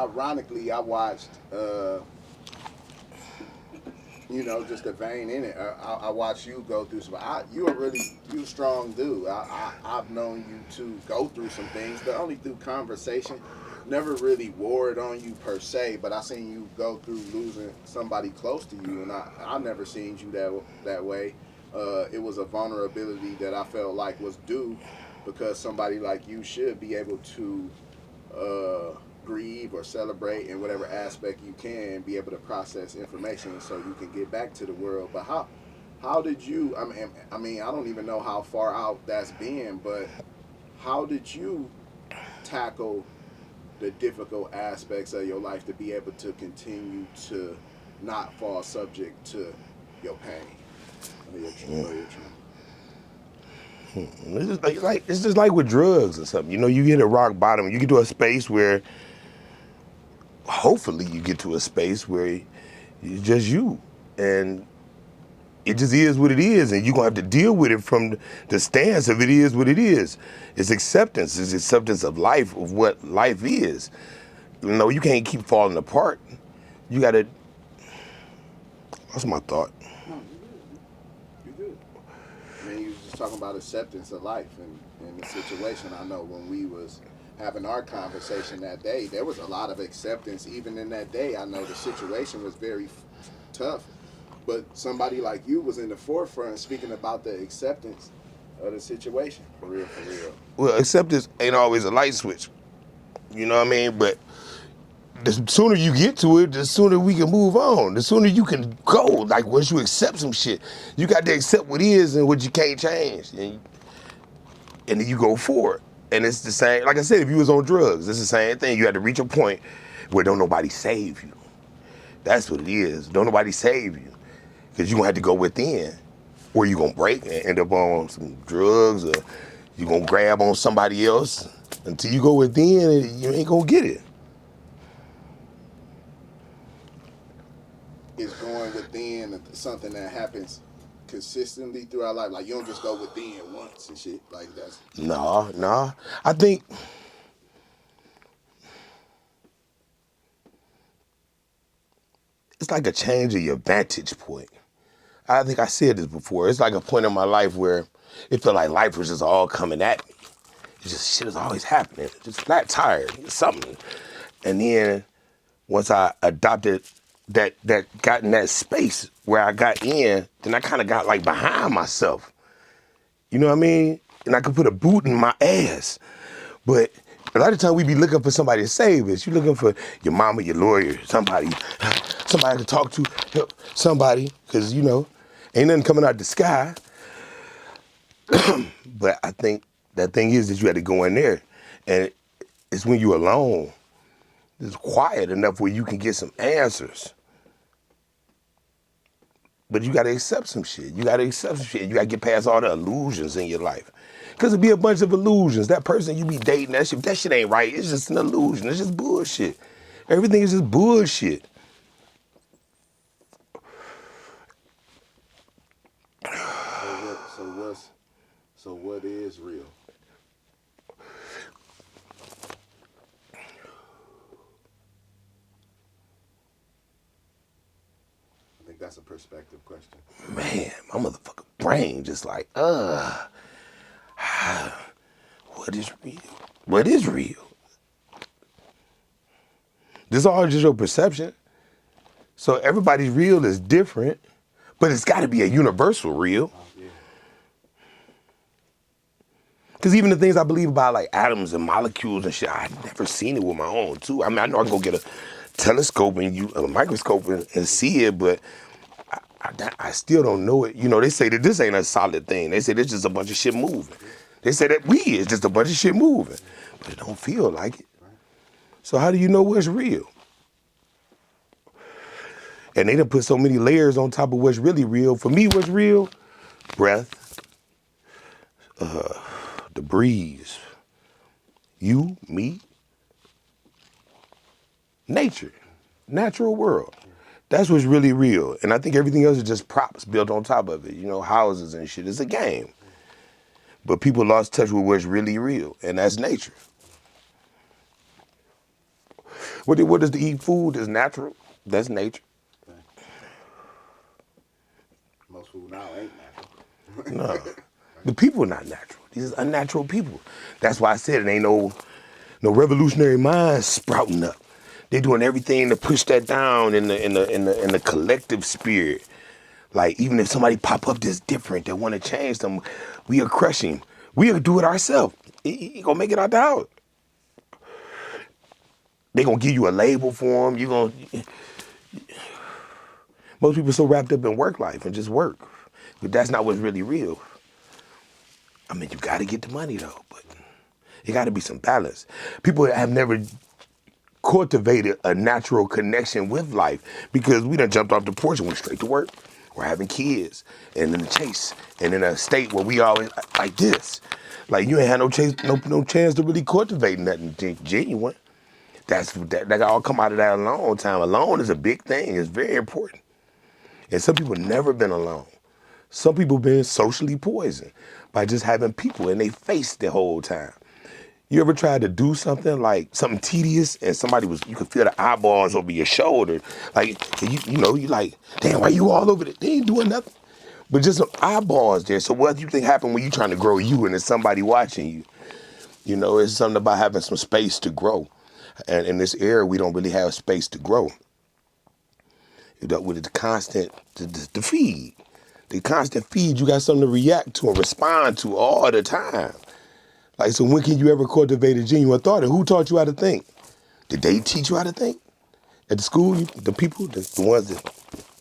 ironically, I watched, just the vein in it. I watched you go through some. You a strong dude. I've known you to go through some things, but only through conversation. Never really wore it on you per se, but I seen you go through losing somebody close to you, and I never seen you that way. It was a vulnerability that I felt like was due, because somebody like you should be able to grieve or celebrate in whatever aspect you can, be able to process information so you can get back to the world. But how did you? I mean, I don't even know how far out that's been, but how did you tackle the difficult aspects of your life to be able to continue to not fall subject to your pain or your trauma? It's just like with drugs or something. You hit a rock bottom. You get to a space where, hopefully, you get to a space where it's just you, and it just is what it is, and you're gonna have to deal with it from the stance of it is what it is. It's acceptance. It's acceptance of life, of what life is. You can't keep falling apart. You gotta. That's my thought. No, you good. You good. I mean, you was just talking about acceptance of life and the situation. I know when we was having our conversation that day, there was a lot of acceptance. Even in that day, I know the situation was very tough, but somebody like you was in the forefront speaking about the acceptance of the situation. For real, for real. Well, acceptance ain't always a light switch. You know what I mean? But the sooner you get to it, the sooner we can move on. The sooner you can go. Like, once you accept some shit, you got to accept what is and what you can't change. And then you go forward. And it's the same, like I said, if you was on drugs, it's the same thing. You had to reach a point where don't nobody save you. That's what it is. Don't nobody save you. Because you're going to have to go within. Or you're going to break and end up on some drugs, or you're going to grab on somebody else. Until you go within, you ain't going to get it. Is going within something that happens consistently throughout life? Like, you don't just go within once and shit. Like, that's No. I think it's like a change of your vantage point. I think I said this before. It's like a point in my life where it felt like life was just all coming at me. It's just shit is always happening. Just flat tired, something. And then once I adopted that got in that space where I got in, then I kind of got like behind myself. You know what I mean? And I could put a boot in my ass. But a lot of times we be looking for somebody to save us. You're looking for your mama, your lawyer, somebody to talk to, help somebody, because, ain't nothing coming out the sky. But I think that thing is that you had to go in there. And it's when you're alone, it's quiet enough where you can get some answers. But you got to accept some shit. You got to get past all the illusions in your life. Because it'd be a bunch of illusions. That person you be dating, that shit ain't right. It's just an illusion. It's just bullshit. Everything is just bullshit. So what is real? I think that's a perspective question. Man, my motherfucking brain just like, what is real? What is real? This is all just your perception. So everybody's real is different, but it's got to be a universal real. Yeah. Because even the things I believe about, like atoms and molecules and shit, I've never seen it with my own too. I mean, I know I can go get a telescope and a microscope and see it, but I still don't know it. They say that this ain't a solid thing. They say there's just a bunch of shit moving. They say that we is just a bunch of shit moving, but it don't feel like it. So how do you know what's real? And they done put so many layers on top of what's really real. For me, what's real? Breath, the breeze, you, me, nature, natural world. That's what's really real. And I think everything else is just props built on top of it. Houses and shit. It's a game. But people lost touch with what's really real, and that's nature. What is to eat food is natural. That's nature. Most food now ain't natural. No. The people are not natural. These is unnatural people. That's why I said it ain't no revolutionary minds sprouting up. They're doing everything to push that down in the collective spirit. Like even if somebody pop up that's different that want to change them, we are crushing. We'll do it ourselves. You gonna make it out the house. They gonna give you a label for them. You gonna. Most people so wrapped up in work life and just work, but that's not what's really real. I mean, you got to get the money though, but it got to be some balance. People have never cultivated a natural connection with life because we done jumped off the porch and went straight to work. We're having kids and in the chase and in a state where we always like this. Like you ain't had no chance, no chance to really cultivate nothing genuine. That all come out of that alone time. Alone is a big thing. It's very important. And some people never been alone. Some people been socially poisoned by just having people in their face the whole time. You ever tried to do something like something tedious and you could feel the eyeballs over your shoulder. Like, you like, damn, why you all over it? They ain't doing nothing. But just some eyeballs there. So what do you think happened when you trying to grow you and there's somebody watching you? You know, it's something about having some space to grow. And in this era, we don't really have space to grow. With the constant, the feed. The constant feed, you got something to react to and respond to all the time. Like, so when can you ever cultivate a genuine thought? And who taught you how to think? Did they teach you how to think? At the school, the people, the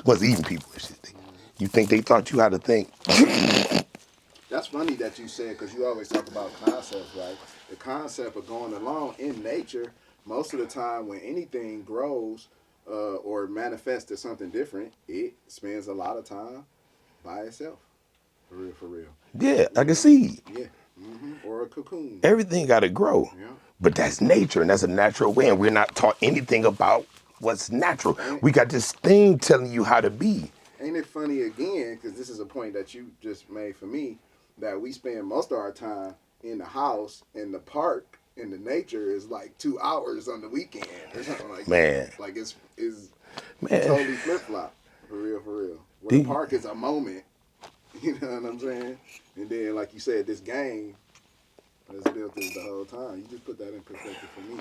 ones eating people and shit. You think they taught you how to think? That's funny that you said, because you always talk about concepts, right? The concept of going along in nature, most of the time when anything grows or manifests to something different, it spends a lot of time by itself. For real, for real. Yeah, like a seed. Yeah. Or a cocoon. Everything got to grow. Yeah. But that's nature, and that's a natural way, and we're not taught anything about what's natural. We got this thing telling you how to be. Ain't it funny again, because this is a point that you just made for me, that we spend most of our time in the house, in the park, in the nature is like 2 hours on the weekend or something like Man. that. Like it's Man. totally flip flop. For real, for real. Where the park is a moment, you know what I'm saying? And then, like you said, this game is built this the whole time. You just put that in perspective for me.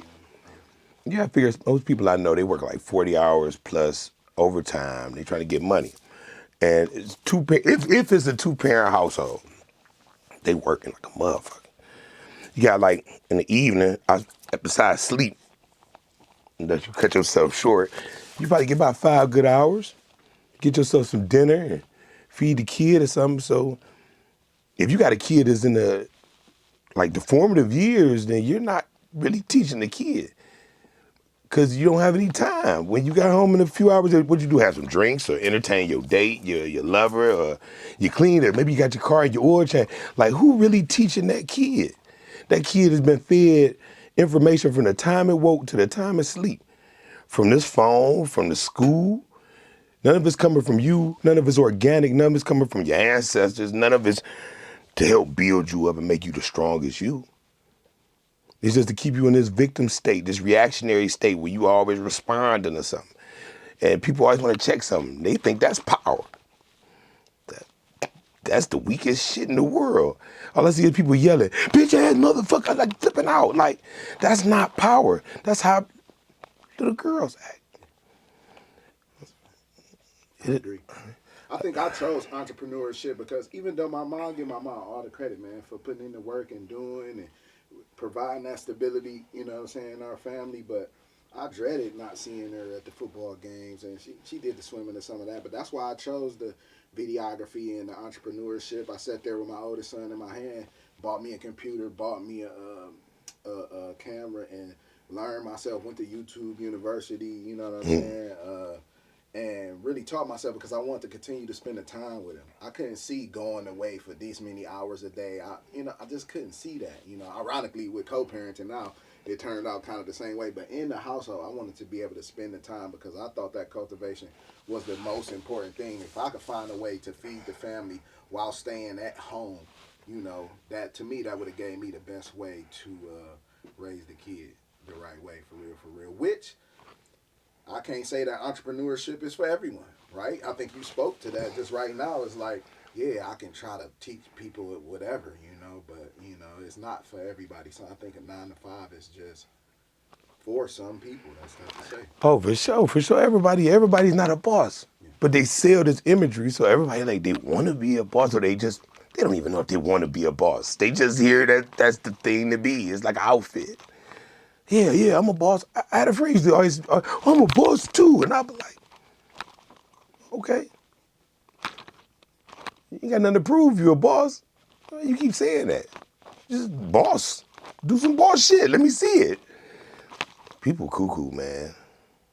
Yeah, I figure most people I know, they work like 40 hours plus overtime. They trying to get money. And it's if it's a two-parent household, they working like a motherfucker. You got like in the evening, besides sleep, that you cut yourself short, you probably get about 5 good hours. Get yourself some dinner and feed the kid or something. So if you got a kid that's in the formative years, then you're not really teaching the kid. Because you don't have any time. When you got home in a few hours, what you do? Have some drinks or entertain your date, your lover, or you clean it. Maybe you got your car and your oil change. Like, who really teaching that kid? That kid has been fed information from the time it woke to the time it sleep. From this phone, from the school. None of it's coming from you. None of it's organic. None of it's coming from your ancestors. None of it's to help build you up and make you the strongest you. It's just to keep you in this victim state, this reactionary state where you always responding to something. And people always want to check something. They think that's power. That's the weakest shit in the world. All I see is people yelling, bitch ass motherfucker, like flipping out. Like, that's not power. That's how little girls act. I agree. I think I chose entrepreneurship because even though give my mom all the credit, man, for putting in the work and doing and providing that stability, you know what I'm saying, in our family, but I dreaded not seeing her at the football games, and she did the swimming and some of that, but that's why I chose the videography and the entrepreneurship. I sat there with my oldest son in my hand, bought me a computer, bought me a camera, and learned myself, went to YouTube University, you know what I'm saying, and really taught myself because I wanted to continue to spend the time with him. I couldn't see going away for these many hours a day. I just couldn't see that. Ironically, with co-parenting now, it turned out kind of the same way. But in the household, I wanted to be able to spend the time because I thought that cultivation was the most important thing. If I could find a way to feed the family while staying at home, that to me, that would have gave me the best way to raise the kid the right way, for real, for real. Which I can't say that entrepreneurship is for everyone, right? I think you spoke to that just right now. It's like, yeah, I can try to teach people whatever, but it's not for everybody. So I think a 9 to 5 is just for some people. That's tough to say. Oh, for sure, for sure. Everybody's not a boss, Yeah. but they sell this imagery, so everybody like they want to be a boss, or they don't even know if they want to be a boss. They just hear that that's the thing to be. It's like an outfit. Yeah, I'm a boss. I had a phrase that always, I'm a boss too, and I'll be like, okay, you ain't got nothing to prove. You're a boss. You keep saying that. Just boss. Do some boss shit. Let me see it. People cuckoo, man.